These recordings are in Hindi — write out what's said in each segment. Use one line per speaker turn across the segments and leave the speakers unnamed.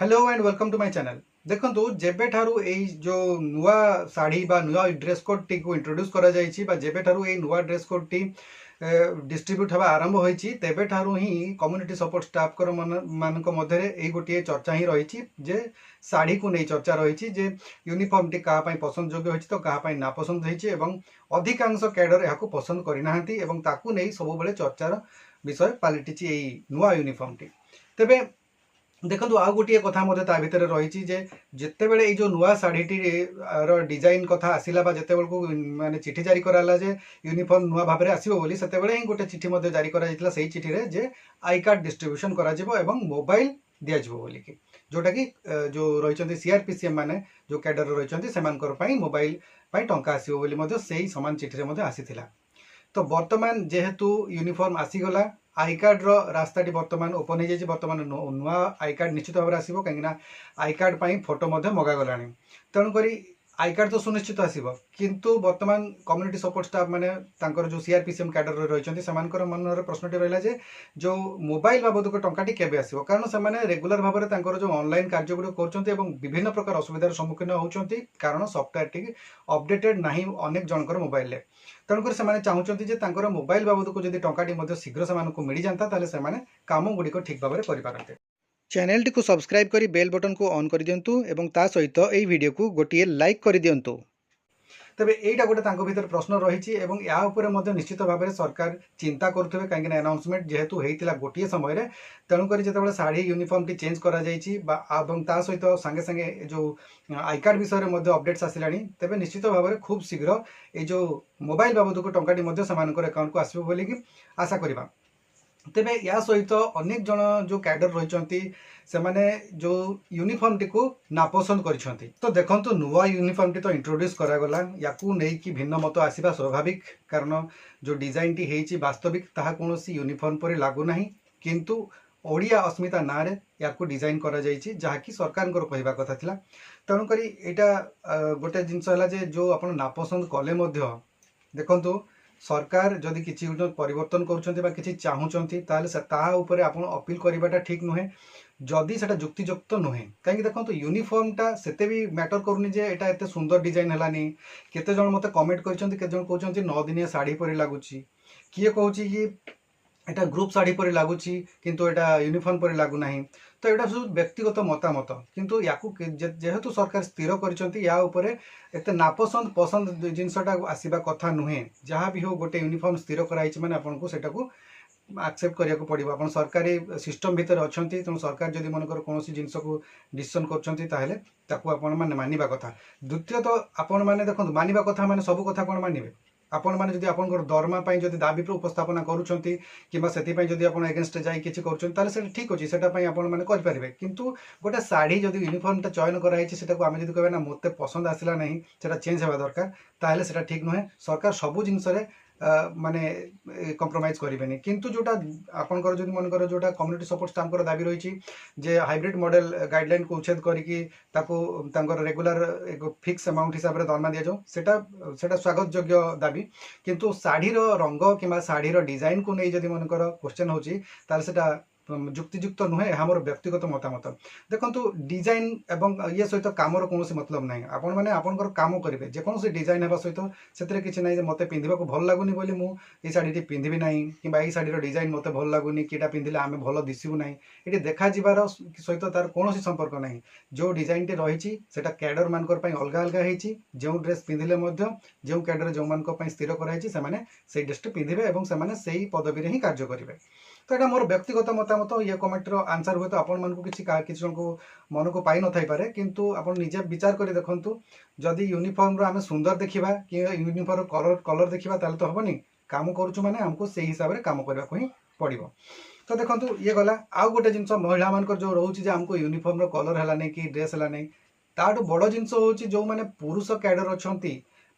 Hello and welcome to my channel. देखंतु जेबे ठारू एई जो नुआ साड़ी बा नुआ ड्रेस कोड टी को इंट्रोड्यूस करा जायछि बा जेबे ठारू एई नुआ ड्रेस कोड टी डिस्ट्रीब्यूट हवा आरंभ होईछि तेबे ठारू ही कम्युनिटी सपोर्ट स्टाफ कर मानक मध्यरे एई गोटिए चर्चा ही रहिछि जे साड़ी को नै चर्चा रहिछि जे यूनिफॉर्म टी कहा पई पसंद योग्य होईछि तो कहा पई ना पसंद होईछि एवं अधिकांश कैडर एहाको पसंद करि नाहंती एवं ताकू नै सब बेले चर्चार विषय पालिटिछि एई नुआ यूनिफॉर्म टी। तेबे देखो आउ गोटे कथा भितर रही जितेबले ये जो नुआ शाढ़ीटी डिजाइन कथा आसला जिते को माने चिठी जारी कराला जे यूनिफॉर्म नुआ भाव में आसो बोली से ही गोटे चिठी जारी करा से चिठी रे जे आई कार्ड डिस्ट्रीब्यूशन करा मोबाइल दिज्व बोलिकी जोटा कि जो रही सीआरपीसीएम माने जो कैडर रही मोबाइल टंका आसो बोली से सामान चिठी में आसीला। तो बर्तमान जेहेतु यूनिफॉर्म आसीगला आई कार्ड रास्ता बर्तमान ओपन हो जाए बर्तमान नुआ आई कार्ड निश्चित भाव में आसो कहीं आई कार्ड फोटो मगागला तेणुक आई कार्ड तो सुनिश्चित आसो किंतु बर्तमान कम्युनिटी सपोर्ट स्टाफ माने जो सीआरपीसीएम कैडर रही मन प्रश्नटी रहा जो मोबाइल बाबद को टंकाटी केबे आसो कारण से रेगुलर भाव में जो ऑनलाइन कार्य गुड़ कर विभिन्न प्रकार असुविधार सम्मुखीन होती कारण सफ्टवेयर टी अपडेटेड ना अनेक जनकर मोबाइल तेणुकर से चाहते मोबाइल बाबद को जब टंकाटी शीघ्र से मिल जाता से काम गुड़िक ठीक भाव में करें। चैनल टी को सब्सक्राइब करी बेल बटन को ऑन कर दिंतु एवं ता सहित एई वीडियो को गोटिए लाइक कर दिंतु। तेबे एटा गोटे तांको भीतर प्रश्न रही या उपरे मध्य निश्चित भाव में सरकार चिंता करुवे कहीं अनाउंसमेंट जेहेतु होता गोटे समय तेणुक जिते साड़ी यूनिफॉर्म टी चेंज कर सहित सांगे सांगे जो आई कार्ड विषय में अपडेट्स आसला तेज निश्चित भाव में खूब शीघ्र ये जो मोबाइल बाबद को टंकाटी अकाउंट को आसो बोलिकी आशा करवा। तेबे या सहित अनेक जन जो कैडर रही से माने जो यूनिफॉर्म टी को नापसंद कर तो देखो नुआ यूनिफॉर्म टी तो इंट्रोड्यूस करागला या नहीं भिन्न मत आसवा स्वाभाविक कारण जो डिजाइन टी है वास्तविक ताहा कौन यूनिफॉर्म पर लागू ना किंतु ओडिया अस्मिता ना रे या डिजाइन करा जायछि जहाँकि सरकार कहवा कथा थिला तेणुक यहाँ गोटे जिनस है जो आप नापसंद कले देखु सरकार जदि किसी परिवर्तन कर चाहूँगी आप अपील करवाटा ठीक नुहे जदि से जुक्तियुक्त नुहे कहीं देखो यूनिफॉर्मटा से भी मैटर करूनी जे एटा एते सुंदर डिजाइन है केते जन मते कमेंट करछंती केते जन कहउछंती 9 दिनिया साड़ी परि लागुची किए कहउची कि एटा ग्रुप साड़ी परि लागुची किंतु एटा यूनिफॉर्म परि लागु नाही तो एटा सब व्यक्तिगत मतामत किंतु याकू जेहेतु सरकार स्थिर करछंती या उपरे एते नापसंद पसंद जिनसटा आसीबा कथा नुहे जहाँ भी हो गोटे यूनिफॉर्म स्थिर कराइछि माने आपन को सेटा को एक्सेप्ट करिया को पड़िबो आपन सरकारी सिस्टम भीतर अछंती तेणु सरकार जदि मनकर कौन जिनस को डिसीजन करछंती ताहेले ताकू आपन माने मानिबा कथा। द्वितीय तो आपन माने देखंतु मानिबा कथा माने सब कथा कोन मानिबे आपण मैंने जब आप दरमा जब दाबी उपस्थापना करुँच कि जब आप एगेन्स्ट जाई किसी कर ठीक अच्छे से मैंने करेंगे किंतु गोटे शाढ़ी जब यूनिफॉर्म चयन कराई आम जब कहे ना मत पसंद आसला ना से चेंज होगा दरकार ताहले से ठीक नुहे सरकार सबू जिनस माने कंप्रोमाइज करेंगे किंतु जोटा आपंकर जो मनकर जोटा कम्युनिटी सपोर्ट स्टाफ दाबी रही जे हाइब्रिड मॉडल गाइडलाइन को उच्छेद करके रेगुलर एक फिक्स अमाउंट हिसाब से दरमा दि जाऊ सेटा स्वागत योग्य दाबी किंतु शाढ़ीर रंग कि शाढ़ीर डिजाइन को नहीं जदि मनकर क्वेश्चन होता जुक्तियुक्त नुहे यह मोर व्यक्तिगत मतामत। देखो डिजाइन एवं ये सहित कामर कौन मतलब ना आपण मैंने आपंकर काम करेंगे जेकोसी डिजाइन होगा सहित से किसी ना मत पिंधा भल लगुनि बोली मुझे शाढ़ी पिंधि ना कि शाढ़ीर डिजाइन मत भल लगुनि कि पिंधिले आम भल दिशू ना ये देखा जीवार सहित तार कौन संपर्क ना जो डिजाइन टी रही कैडर मान अलग अलग जो ड्रेस पिंधिले जो कैडर जो मान स्थिर कराई से ड्रेस पिंधे और से पदवी ही कार्य करेंगे। तो यहाँ मोर व्यक्तिगत मतामत ये कमेंटर आंसर हुए तो आपण किसी जन को मन को पाई न थाई पारे किंतु आप निजे विचार कर देखु जदि यूनिफॉर्म आम सुंदर देखा कि यूनिफॉर्म कलर देखा तो हेनी काम करुचु माने हमको से हिसाब से काम करने को ही पड़ो। तो देखो ये गला आउ गोटे जिनस महिला मान जो रोचे आमको यूनिफॉर्म कलर है कि ड्रेस है ताठू बड़ जिनस हूँ जो मैंने पुरुष कैडर अच्छा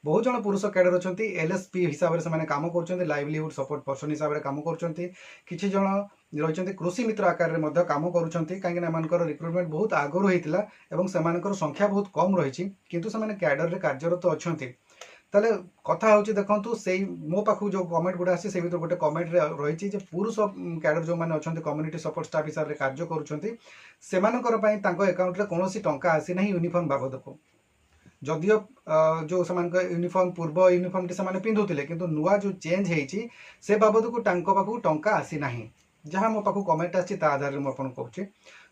बहुत जन पुरुष कैडर अच्छा एलएसपी हिसाब से काम कर लाइवलीहुड सपोर्ट पर्सन हिसाब से काम कर रही कृषि मित्र आकार में काम करें रिक्रुटमेंट बहुत आगुरी होता है संख्या बहुत कम रही किंतु से कैडर रे कार्यरत अच्छा ताले कथा होची देखंतु सेई मो पाखु जो कमेंट गुडा आसी से भीतर गोटे कमेंट रे रहिची जे पुरुष कैडर जो माने अछंती कम्युनिटी सपोर्ट स्टाफ हिसाब रे कार्य करूछंती सेमानकर पई तांको अकाउंट रे कोनोसी टंका आसी नाही यूनिफॉर्म बाबदको जदियो जो समान यूनिफॉर्म पूर्व यूनिफॉर्म टी समान पिंधुतिले किंतु नुआ जो चेंज हेची से बाबदको टांको पाखु टंका आसी नाही जहाँ मो पाखु कमेंट आसी ता आधार रे मो आपन कहूची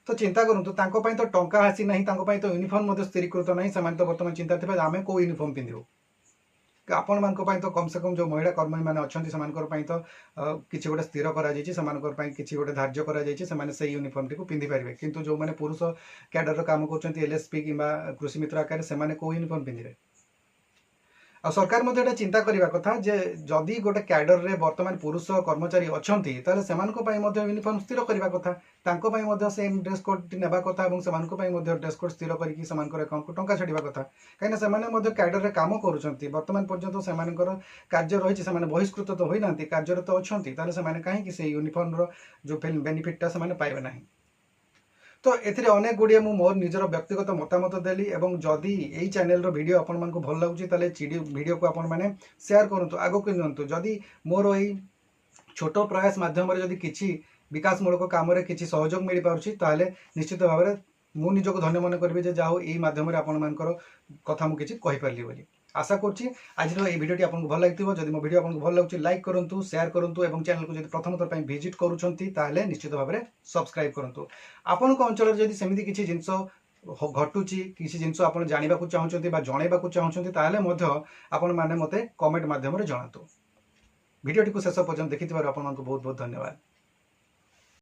तो चिंता करंतु तांको पई तो टंका आसी नाही तांको पई तो यूनिफॉर्म मध्ये स्थिरीकृत नाही समान तो वर्तमान चिंता थिबा आमे को यूनिफॉर्म पिंधिबो आपण मानक पई तो कम से कम जो महिला कर्मी माने अछंती समानकर पई तो किछि गोटे स्थिर करा जायछि समानकर पई किछि गोटे धार्य करा जायछि समाने से यूनिफॉर्म टी को पिंधि परिबे किंतु जो माने पुरुष कैडर रो काम करछंती एलएसपी किबा कृषि मित्र आकार से माने को यूनिफॉर्म पिंधिबे आ सरकार मध्ये एटा चिंता करिवा कथा जे जदी गोटे कैडर रे वर्तमान पुरुष कर्मचारी अछंती ताले सेमानको पई मध्ये यूनिफॉर्म स्थिर करिवा कथा तांको पई मध्ये सेम ड्रेस कोड नेबा कथा एवं सेमानको पई मध्ये ड्रेस कोड स्थिर करिकि सेमानकर अकाउंट को टंका छडिबा कथा काइना सेमाने मध्ये कैडर रे काम करूछंती वर्तमान पर्यंत सेमानकर कार्य रहिछि सेमाने बहिष्कृत तो होई नांती कार्यरत अछंती ताले सेमाने काहे कि से यूनिफॉर्म रो जो बेनिफिट ता सेमाने पाइबे नाही तो एथिरे अनेक गुड़िए मु मोर निजर व्यक्तिगत मतामत देली एवं जदि एई चैनल रो वीडियो आपण मानको भल लागुची ताले वीडियो को आपण माने शेयर करंतु आगो को नियंतु जदि मोर एई छोटो प्रयास माध्यम रे जदि किछि विकास मूलक काम रे किछि सहयोग मिली पारुची ताले निश्चित भाव रे मु निजको धन्य मन करबी जे जाहो एई माध्यम रे आपण मानकर कथा मु किछि कहि परली बोली आशा करछि आज रो एई वीडियोटी आपनको भल लागथिबो जदि मो वीडियो आपनको भल लागुची लाइक करंतु शेयर करंतु एवं चैनल को जदि प्रथम थर पई विजिट करूछंती ताले निश्चित भाव रे सब्सक्राइब करंतु आपनको अंचल जदि सेमिति किछि जिंस घटुची किछि जिंस आपण जानिबा को चाहउछंती बा जणैबा को चाहउछंती ताले मध्य आपण माने मते कमेंट माध्यम रे जणातु वीडियोटी को शेष पर्यंत देखिथिबार आपण मानको बहुत बहुत धन्यवाद।